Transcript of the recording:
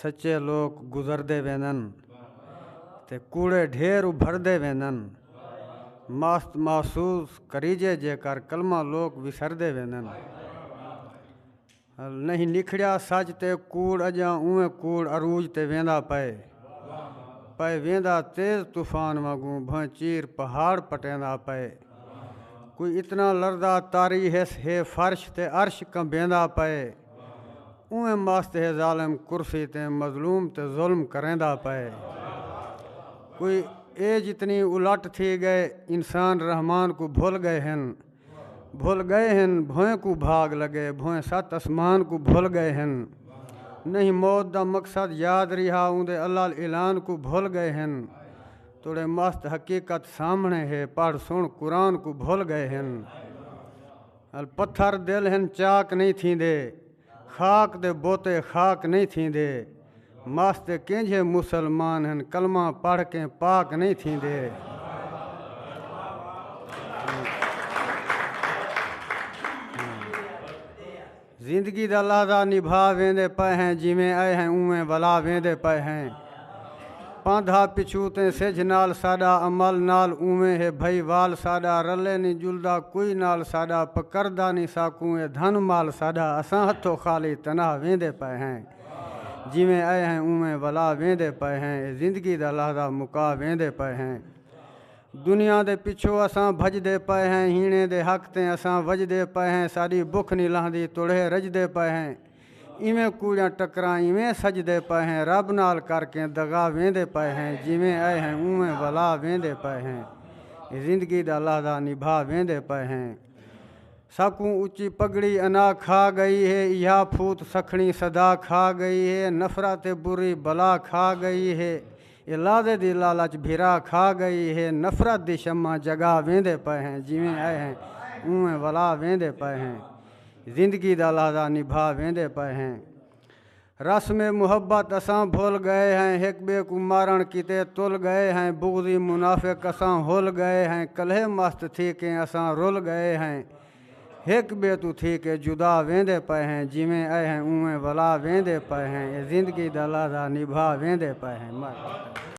सच्चे लोग गुजरदे वेंदन ते कूड़े ढेर उभरदे वेंदन। मस्त महसूस करीजे जेकर कलमा लोग विसरदे वेंदन। नहीं निखड़िया सच ते कूड़ अजां उवें कूड़ अरूज ते वेंदा पे वेंदा तेज तूफान वांगू भों चीर पहाड़ पटेंदा पे। कोई इतना लड़दा तारी हे फर्श ते अर्श कंबेंदा पे। उवें मस्त है जालिम कुर्सी ते मजलूम ते जुल्म करेंदा पे। कोई ए जितनी उलट थी गए इंसान रहमान को भूल गए हैं भों को भाग लगे भों सत आसमान को भूल गए हैं। नहीं मौत दा मकसद याद रिहा उंदे अल्लाह ऐलान को भूल गए हैं। थोड़े मस्त हकीकत सामने है पढ़ सुन कुरान को भूल गए हैं। अल पत्थर दिल हैं चाक नहीं थींदे खाक दे बोते खाक नहीं थींदे। मस्त कंहिंजे मुसलमान हैं कलमा पढ़ के पाक नहीं थींदे। जिंदगी दा लादा निभा वेंदे पे हैं जिमें आए हैं उवें वला वेंदे पे हैं। पांधा पिछू ते सिज नाल साडा अमल नाल उवें है भई वाल साडा रले नहीं जुलदा कोई नाल साडा पकड़दा नहीं साकू ए धन माल साडा असां हथों खाली तनाह वेंदे पे हैं जिमें आए हैं उवें वला वेंदे पे हैं। जिंदगी दा लादा मुका वेंदे पे हैं। दुनिया दे पिछो असां भजदे पे हैं हीणे दे हक ते असां वजदे पे हैं। साडी भुख नहीं लहंदी तुड़े रजदे पे हैं। इवें कूड़ियां टकरां इवें सजदे पे हैं रब नाल करके दगा वेंदे पे हैं जिवें आए हैं उवें वला वेंदे पे हैं। जिंदगी दा लादा निभा वेंदे पे हैं। साकू ऊंची पगड़ी अना खा गई है यह फूत सखणी सदा खा गई है। नफरत बुरी बला खा गई है ये लादे दी लालच भिरा खा गई है। नफरत दी शम्मा जगा वेंदे पे हैं जिवें आए हैं उवें वला वेंदे पे हैं। जिंदगी दा लादा निभा वेंदे पे हैं। रस में मुहब्बत असां भूल गए हैं एक बे को मारण किते तुल गए हैं। बुग़्दी मुनाफिक असां हुल गए हैं कल्हे मस्त थी के असां रुल गए हैं। एक बे तू थी के जुदा वेंदे पे हैं जिवें आए हैं उवें वला वेंदे पे हैं। जिंदगी दा लादा निभा वेंदे पे हैं।